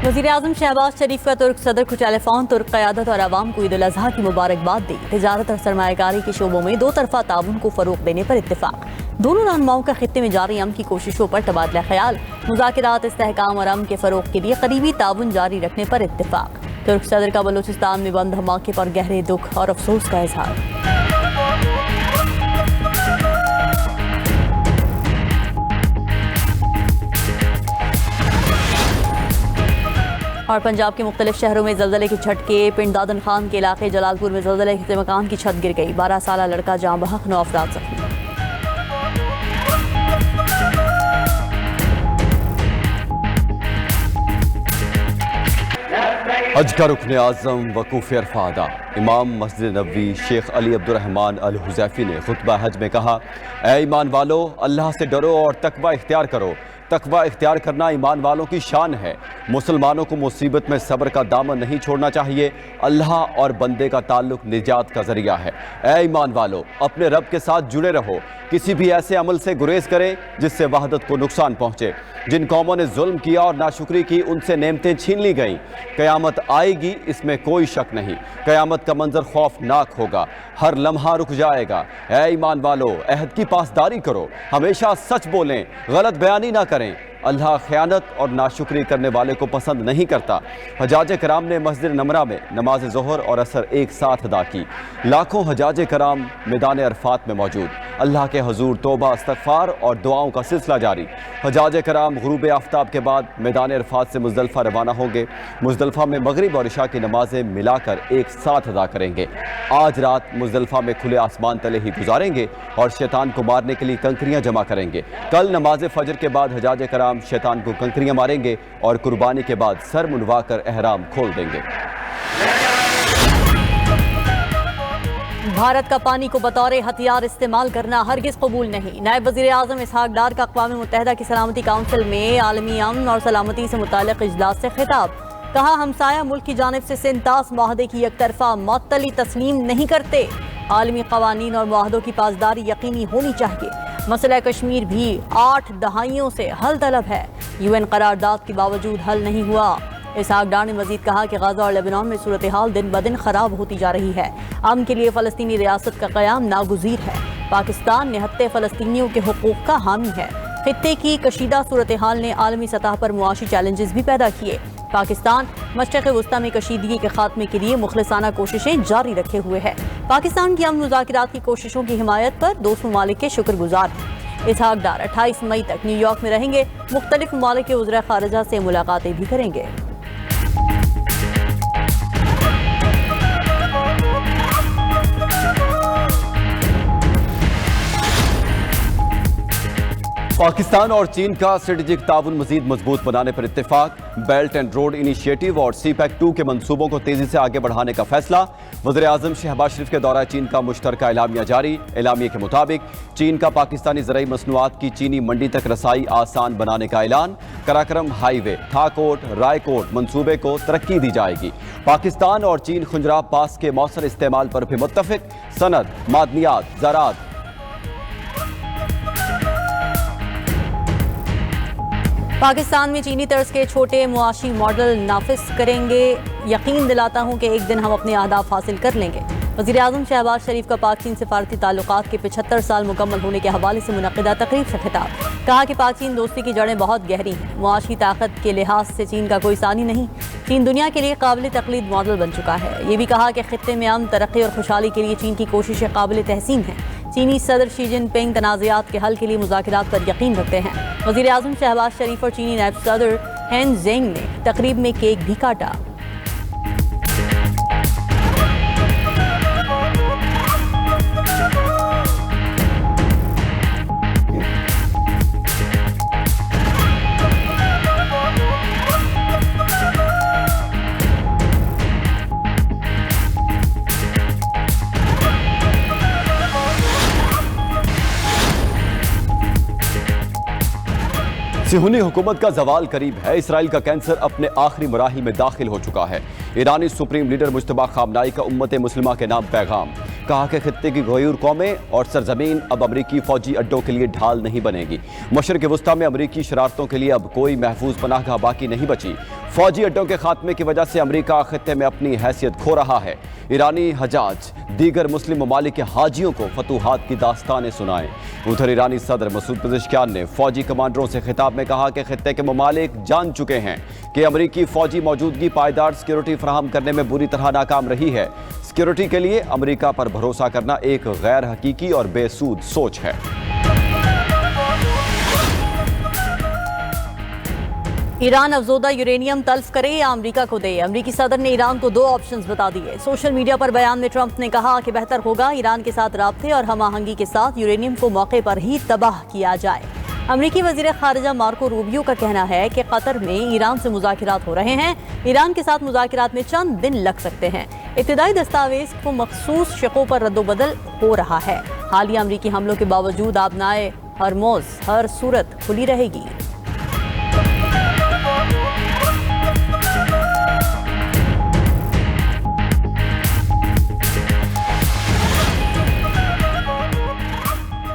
वज़ीर-ए-आज़म शहबाज शरीफ का तुर्क सदर को टेलीफोन। तुर्क क़यादत और आवाम को ईद उल अज़हा की मुबारकबाद दी। तिजारत और सरमायाकारी के शोबों में दो तरफा ताउन को फ़रोग़ देने पर इत्तेफाक। दोनों रहनुमाओं का खित्ते में जारी अमन की कोशिशों पर तबादला ख्याल। मुज़ाकरात, इस्तेहकाम और अमन के फ़रोग़ के लिए करीबी ताउन जारी रखने पर इत्तेफाक। तुर्क सदर का बलूचिस्तान में बम धमाके पर गहरे दुख और अफसोस का इजहार। और पंजाब के मुख्तलिफ शहरों में ज़लज़ले के झटके। पिंड दादन खान के इलाके जलालपुर में ज़लज़ले से मकान की छत गिर गई। 12 साला लड़का जाँ बहक, 9 अफराद ज़ख्मी। हज का रुकन आज़म वकूफ़ अरफ़ा अदा। इमाम मस्जिद नबवी शेख अली अब्दुर्रहमान अल हुज़ैफ़ी ने खुतबा हज में कहा, ऐ ईमान वालो, अल्लाह से डरो और तकवा इख्तियार करो। तकवा इख्तियार करना ईमान वालों की शान है। मुसलमानों को मुसीबत में सब्र का दामन नहीं छोड़ना चाहिए। अल्लाह और बंदे का ताल्लुक निजात का जरिया है। ऐ ईमान वालो, अपने रब के साथ जुड़े रहो। किसी भी ऐसे अमल से गुरेज करें जिससे वहदत को नुकसान पहुँचे। जिन कौमों ने जुल्म किया और नाशुक्री की, उनसे नेमतें छीन ली गईं। क़यामत आएगी, इसमें कोई शक नहीं। क़यामत का मंजर खौफनाक होगा, हर लम्हा रुक जाएगा। ऐ ईमान वालो, अहद की पासदारी करो, हमेशा सच बोलें, गलत बयानी ना करें। अल्लाह ख़यानत और नाशुक्री करने वाले को पसंद नहीं करता। हजाज कराम ने मस्जिद नमरा में नमाज ज़ोहर और असर एक साथ अदा की। लाखों हजाज कराम मैदान अरफात में मौजूद। अल्लाह के हुजूर तौबा, इस्तग़फ़ार और दुआओं का सिलसिला जारी। हजाज कराम गुरूब आफ्ताब के बाद मैदान अरफात से मुज़दलिफ़ा रवाना होंगे। मुज़दलिफ़ा में मगरिब और इशा की नमाज़ें मिलाकर एक साथ अदा करेंगे। आज रात मुज़दलिफ़ा में खुले आसमान तले ही गुजारेंगे और शैतान को मारने के लिए कंकरियाँ जमा करेंगे। कल नमाज फजर के बाद हजाज कराम शैतान को कंकरियां मारेंगे और कुर्बानी के बाद सर मुंडवा कर एहराम खोल देंगे। भारत का पानी को बतौर हथियार इस्तेमाल करना हरगिज कबूल नहीं। नायब वज़ीर-ए-आज़म इसहाक डार का अक़वाम मुत्तहिदा की सलामती काउंसिल में आलमी अमन और सलामती से मुताल्लिक़ इजलास से खिताब। कहा, हमसाया मुल्क की जानिब से सिंतास मुआहदे की एकतरफा मअतली तस्लीम नहीं करते। आलमी क़वानीन और मुआहदों की पासदारी यकीनी होनी चाहिए। मसला कश्मीर भी 8 दहाइयों से हल तलब है। UN करारदाद के बावजूद हल नहीं हुआ। इसहाक डार ने मजीद कहा कि गाज़ा और लेबनान में सूरत हाल दिन ब दिन खराब होती जा रही है। अमन के लिए फ़लस्तीनी रियासत का क़याम नागुज़ीर है। पाकिस्तान निहत्ते फ़लस्तीनियों के हुकूक़ का हामी है। खित्ते की कशीदा सूरत हाल ने आलमी सतह पर मुआशी चैलेंजेस भी पैदा किए। पाकिस्तान मशरिक़ वस्ता में कशीदगी के खात्मे के लिए मुखलिसाना कोशिशें जारी रखे हुए है। पाकिस्तान की अमन मुज़ाकरात की कोशिशों की हिमायत पर दोस्त ममालिक के शुक्रगुजार हैं। इसहाक डार 28 मई तक न्यूयॉर्क में रहेंगे। मुख्तलिफ ममालिक के वज़ीर ख़ारिजा से मुलाकातें भी करेंगे। पाकिस्तान और चीन का स्ट्रेटेजिक ताउन मजीद मजबूत बनाने पर इत्तेफाक। बेल्ट एंड रोड इनिशिएटिव और CPEC-2 के मंसूबों को तेजी से आगे बढ़ाने का फैसला। वज़ीर-ए-आज़म शहबाज शरीफ के दौरा चीन का मुश्तरका एलामिया जारी। एलामिया के मुताबिक चीन का पाकिस्तानी ज़रई मसनूआत की चीनी मंडी तक रसाई आसान बनाने का ऐलान। कराक्रम हाईवे, थाकोट, रायकोट मंसूबे को तरक्की दी जाएगी। पाकिस्तान और चीन खुंजराब पास के मौसर इस्तेमाल पर भी मुत्तफ़िक। सनद, मादनियात, ज़राअत। पाकिस्तान में चीनी तर्ज के छोटे मुआशी मॉडल नाफिज करेंगे। यकीन दिलाता हूँ कि एक दिन हम अपने अहदाफ हासिल कर लेंगे। वज़ीर-ए-आज़म शहबाज शरीफ का पाक चीन सिफारती ताल्लुकात के 75 साल मुकम्मल होने के हवाले से मुनक़िदा तकरीब से खिताब। कहा कि पाक चीन दोस्ती की जड़ें बहुत गहरी हैं। मुआशी ताकत के लिहाज से चीन का कोई सानी नहीं। चीन दुनिया के लिए काबिल तक़लीद मॉडल बन चुका है। ये भी कहा कि खित्ते में अमन, तरक्की और खुशहाली के लिए चीन की कोशिशें काबिल तहसीन हैं। चीनी सदर शी जिनपिंग तनाज़ात के हल के लिए मुज़ाकरात पर यकीन रखते हैं। वज़ीर-ए-आज़म शहबाज शरीफ और चीनी नायब सदर हेन ज़ेंग ने तकरीब में केक भी काटा। सिहूनी हुकूमत का जवाल करीब है। इसराइल का कैंसर अपने आखिरी मराहिल में दाखिल हो चुका है। ईरानी सुप्रीम लीडर मुज्तबा खामनाई का उम्मत मुस्लिमा के नाम पैगाम। कहा कि खित्ते की गयूर कौमें और सरजमीन अब अमरीकी फौजी अड्डों के लिए ढाल नहीं बनेगी। मशरिक़ वस्ता में अमरीकी शरारतों के लिए अब कोई महफूज पनाहगाह बाकी नहीं बची। فوجی اڈوں کے خاتمے کی وجہ سے امریکہ خطے میں اپنی حیثیت کھو رہا ہے۔ ایرانی حجاج دیگر مسلم ممالک کے حاجیوں کو فتوحات کی داستانیں سنائیں۔ ادھر ایرانی صدر مسعود پزشکیان نے فوجی کمانڈروں سے خطاب میں کہا کہ خطے کے ممالک جان چکے ہیں کہ امریکی فوجی موجودگی پائیدار سیکیورٹی فراہم کرنے میں بری طرح ناکام رہی ہے۔ سیکیورٹی کے لیے امریکہ پر بھروسہ کرنا ایک غیر حقیقی اور بے سود سوچ ہے۔ ایران افزودہ یورینیم تلف کرے یا امریکہ کو دے؟ امریکی صدر نے ایران کو 2 آپشنز بتا دیے۔ سوشل میڈیا پر بیان میں ٹرمپ نے کہا کہ بہتر ہوگا ایران کے ساتھ رابطے اور ہم آہنگی کے ساتھ یورینیم کو موقع پر ہی تباہ کیا جائے۔ امریکی وزیر خارجہ مارکو روبیو کا کہنا ہے کہ قطر میں ایران سے مذاکرات ہو رہے ہیں۔ ایران کے ساتھ مذاکرات میں چند دن لگ سکتے ہیں۔ ابتدائی دستاویز کو مخصوص شقوں پر رد و بدل ہو رہا ہے۔ حالیہ امریکی حملوں کے باوجود آبنائے ہرموز ہر صورت کھلی رہے گی۔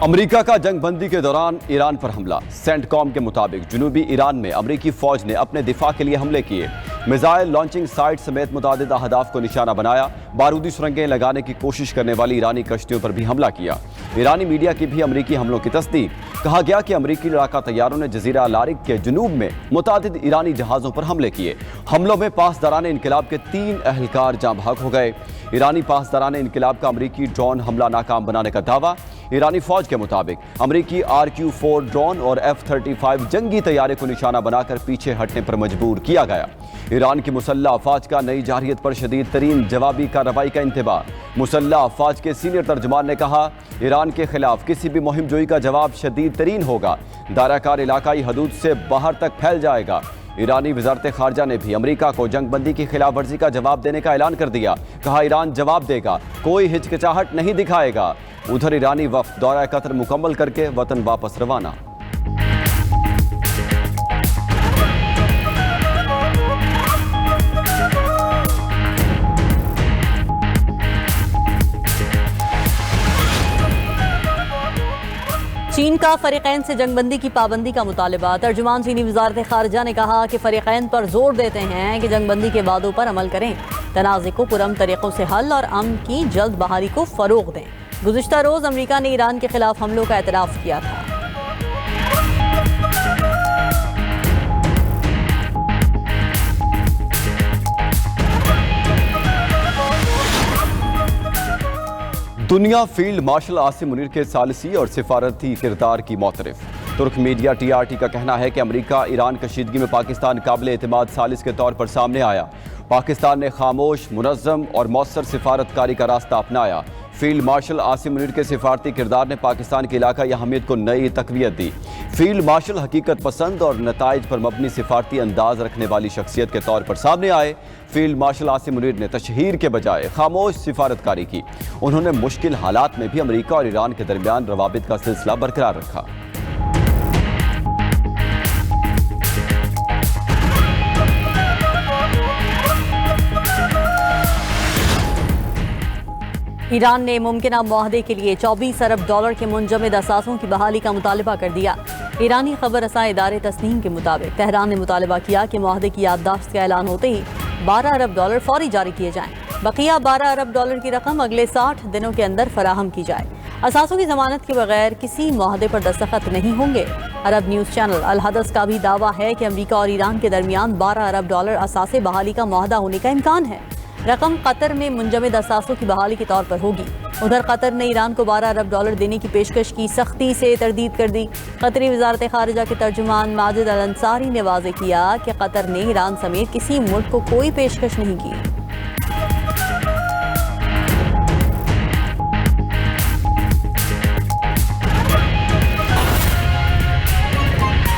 امریکہ کا جنگ بندی کے دوران ایران پر حملہ۔ سینٹ کام کے مطابق جنوبی ایران میں امریکی فوج نے اپنے دفاع کے لیے حملے کیے، میزائل لانچنگ سائٹ سمیت متعدد اہداف کو نشانہ بنایا، بارودی سرنگیں لگانے کی کوشش کرنے والی ایرانی کشتیوں پر بھی حملہ کیا۔ ایرانی میڈیا کی بھی امریکی حملوں کی تصدیق۔ کہا گیا کہ امریکی لڑاکا طیاروں نے جزیرہ لارک کے جنوب میں متعدد ایرانی جہازوں پر حملے کیے۔ حملوں میں پاسداران انقلاب کے 3 اہلکار جاں بحق ہو گئے۔ ایرانی پاسداران انقلاب کا امریکی ڈرون حملہ ناکام بنانے کا دعویٰ۔ ایرانی فوج کے مطابق امریکی RQ-4 ڈرون اور F-35 جنگی طیارے کو نشانہ بنا کر پیچھے ہٹنے پر مجبور کیا گیا۔ ایران کی مسلح افواج کا نئی جارحیت پر شدید ترین جوابی کارروائی کا انتباہ۔ مسلح افواج کے سینئر ترجمان نے کہا، ایران کے خلاف کسی بھی مہم جوئی کا جواب شدید ترین ہوگا، دائرہ کار علاقائی حدود سے باہر تک پھیل جائے گا۔ ایرانی وزارت خارجہ نے بھی امریکہ کو جنگ بندی کی خلاف ورزی کا جواب دینے کا اعلان کر دیا۔ کہا، ایران جواب دے گا، کوئی ہچکچاہٹ نہیں دکھائے گا۔ ادھر ایرانی وفد دورہ قطر مکمل کر کے وطن واپس روانہ۔ چین کا فریقین سے جنگ بندی کی پابندی کا مطالبہ۔ ترجمان چینی وزارت خارجہ نے کہا کہ فریقین پر زور دیتے ہیں کہ جنگ بندی کے وعدوں پر عمل کریں، تنازع کو پرامن طریقوں سے حل اور امن کی جلد بحالی کو فروغ دیں۔ گزشتہ روز امریکہ نے ایران کے خلاف حملوں کا اعتراف کیا تھا۔ دنیا فیلڈ مارشل عاصم منیر کے ثالثی اور سفارتی کردار کی معترف۔ ترک میڈیا TRT کا کہنا ہے کہ امریکہ ایران کشیدگی میں پاکستان قابل اعتماد ثالث کے طور پر سامنے آیا۔ پاکستان نے خاموش، منظم اور مؤثر سفارتکاری کا راستہ اپنایا۔ فیلڈ مارشل عاصم منیر کے سفارتی کردار نے پاکستان کی علاقائی اہمیت کو نئی تقویت دی۔ فیلڈ مارشل حقیقت پسند اور نتائج پر مبنی سفارتی انداز رکھنے والی شخصیت کے طور پر سامنے آئے۔ فیلڈ مارشل عاصم منیر نے تشہیر کے بجائے خاموش سفارتکاری کی۔ انہوں نے مشکل حالات میں بھی امریکہ اور ایران کے درمیان روابط کا سلسلہ برقرار رکھا۔ ایران نے ممکنہ معاہدے کے لیے 24 ارب ڈالر کے منجمد اثاثوں کی بحالی کا مطالبہ کر دیا۔ ایرانی خبر رساں ادارے تسنیم کے مطابق تہران نے مطالبہ کیا کہ معاہدے کی یادداشت کا اعلان ہوتے ہی 12 ارب ڈالر فوری جاری کیے جائیں۔ بقیہ 12 ارب ڈالر کی رقم اگلے 60 دنوں کے اندر فراہم کی جائے۔ اثاثوں کی ضمانت کے بغیر کسی معاہدے پر دستخط نہیں ہوں گے۔ عرب نیوز چینل الحدث کا بھی دعویٰ ہے کہ امریکہ اور ایران کے درمیان 12 ارب ڈالر اثاثے بحالی کا معاہدہ ہونے کا امکان ہے۔ رقم قطر میں منجمد اثاثوں کی بحالی کے طور پر ہوگی۔ ادھر قطر نے ایران کو 12 ارب ڈالر دینے کی پیشکش کی سختی سے تردید کر دی۔ قطری وزارت خارجہ کے ترجمان ماجد الانصاری نے واضح کیا کہ قطر نے ایران سمیت کسی ملک کو کوئی پیشکش نہیں کی۔